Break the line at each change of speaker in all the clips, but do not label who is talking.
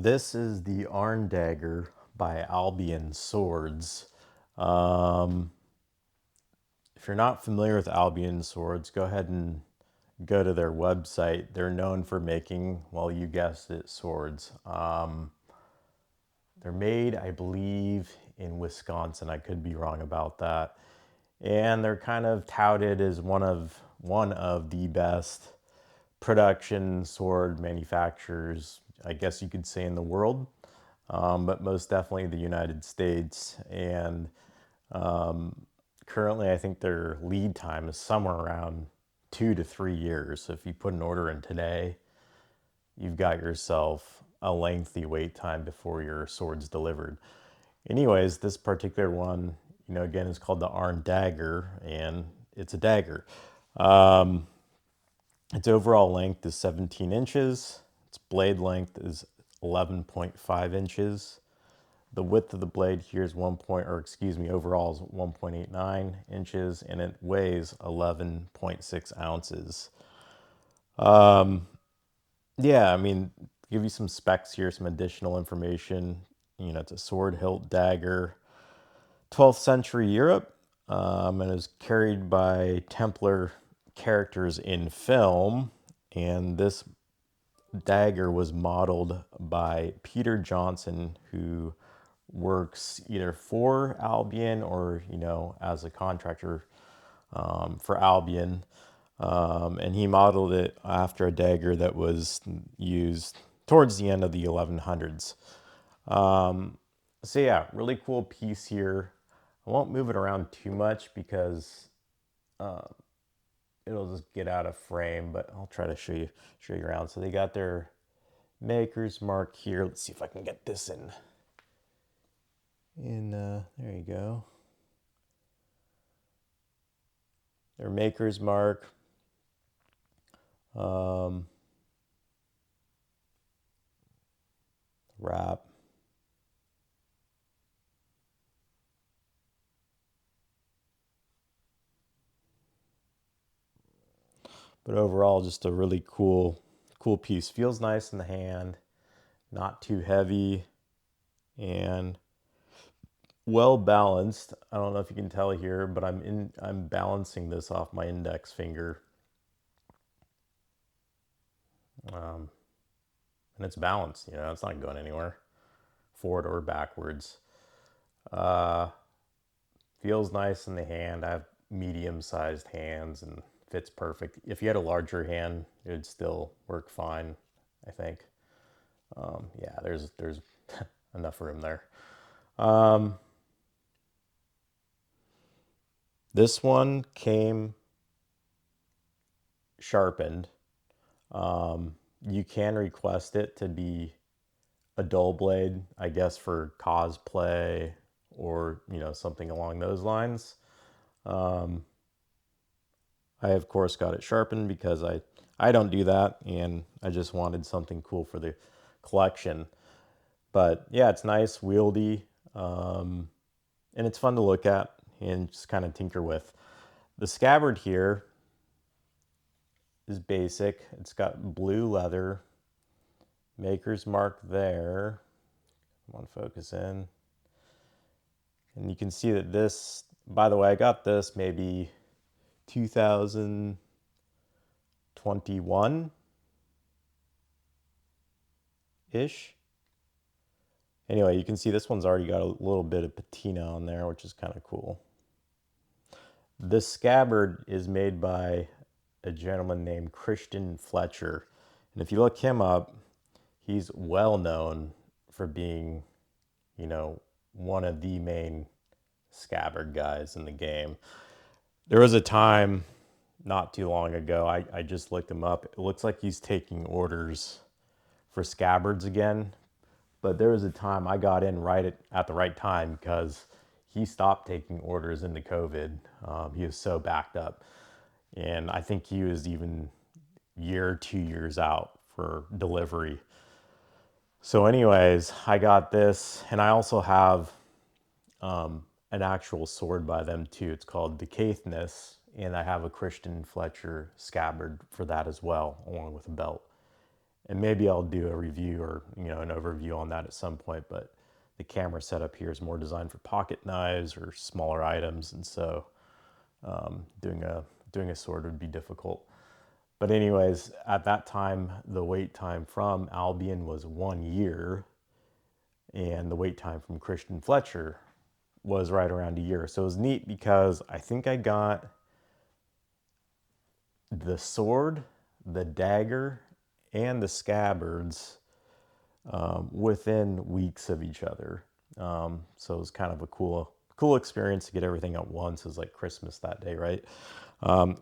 This is the Dagger by Albion Swords. Um, if you're not familiar with Albion Swords, go ahead and go to their website. They're known for making, well, you guessed it, swords. They're made, I believe, in Wisconsin. I could be wrong about that. And they're kind of touted as one of the best production sword manufacturers, I guess you could say, in the world, but most definitely the United States. And currently, I think their lead time is somewhere around 2 to 3 years. So if you put an order in today, you've got yourself a lengthy wait time before your sword's delivered. Anyways, this particular one, again, is called the Arn Dagger, and it's a dagger. Its overall length is 17 inches. Its blade length is 11.5 inches. The width of the blade here is overall is 1.89 inches, and it weighs 11.6 ounces. Yeah, I mean, give you some specs here, some additional information. It's a sword hilt dagger, 12th century Europe, and is carried by Templar characters in film. And this dagger was modeled by Peter Johnson, who works either for Albion or, as a contractor for Albion. And he modeled it after a dagger that was used towards the end of the 1100s. So yeah, really cool piece here. I won't move it around too much because it'll just get out of frame, but I'll try to show you around. So they got their maker's mark here. Let's see if I can get this in. There you go. Their maker's mark. Wrap. But overall, just a really cool piece. Feels nice in the hand, not too heavy, and well balanced. I don't know if you can tell here, but I'm balancing this off my index finger. And it's balanced, it's not going anywhere, forward or backwards. Feels nice in the hand. I have medium-sized hands and fits perfect. If you had a larger hand, it would still work fine, I think. Yeah, there's enough room there. This one came sharpened. You can request it to be a dull blade, I guess, for cosplay or, something along those lines. I, of course, got it sharpened because I don't do that, and I just wanted something cool for the collection. But yeah, it's nice, wieldy, and it's fun to look at and just kind of tinker with. The scabbard here is basic. It's got blue leather, maker's mark there. Come on, focus in. And you can see that this, by the way, I got this maybe 2021-ish. Anyway, you can see this one's already got a little bit of patina on there, which is kind of cool. This scabbard is made by a gentleman named Christian Fletcher. And if you look him up, he's well known for being, one of the main scabbard guys in the game. There was a time not too long ago, I just looked him up. It looks like he's taking orders for scabbards again. But there was a time I got in right at the right time because he stopped taking orders into COVID. He was so backed up. And I think he was even year, 2 years out for delivery. So anyways, I got this, and I also have an actual sword by them too. It's called Decaithness, and I have a Christian Fletcher scabbard for that as well, along with a belt. And maybe I'll do a review or, you know, an overview on that at some point, but the camera setup here is more designed for pocket knives or smaller items, and so doing a sword would be difficult. But anyways, at that time, the wait time from Albion was 1 year, and the wait time from Christian Fletcher was right around a year. So it was neat because I think I got the sword, the dagger, and the scabbards within weeks of each other. So it was kind of a cool experience to get everything at once. It was like Christmas that day, right?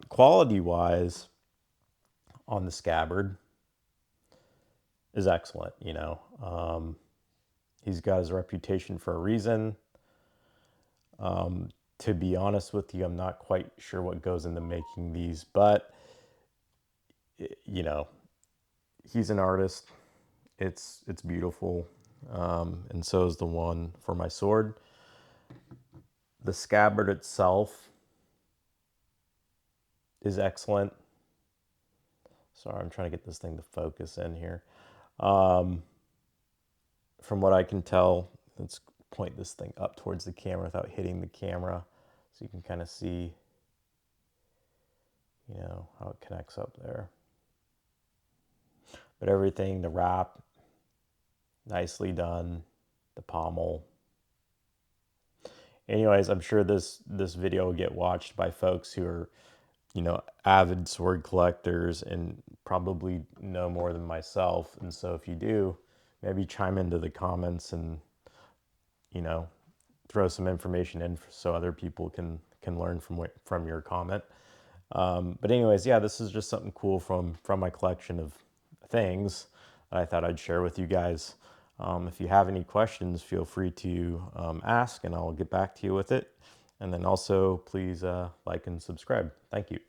Quality wise, on the scabbard is excellent. You know, he's got his reputation for a reason. To be honest with you, I'm not quite sure what goes into making these, but you know, he's an artist. It's beautiful, and so is the one for my sword. The scabbard itself is excellent. Sorry, I'm trying to get this thing to focus in here. From what I can tell, let's point this thing up towards the camera without hitting the camera, so you can kind of see, you know, how it connects up there. But everything, the wrap, nicely done. The pommel. Anyways, I'm sure this video will get watched by folks who are, you know, avid sword collectors and probably know more than myself. And so if you do, maybe chime into the comments and, you know, throw some information in so other people can learn from your comment. But anyways, yeah, this is just something cool from my collection of things that I thought I'd share with you guys. If you have any questions, feel free to ask, and I'll get back to you with it. And then also, please like and subscribe. Thank you.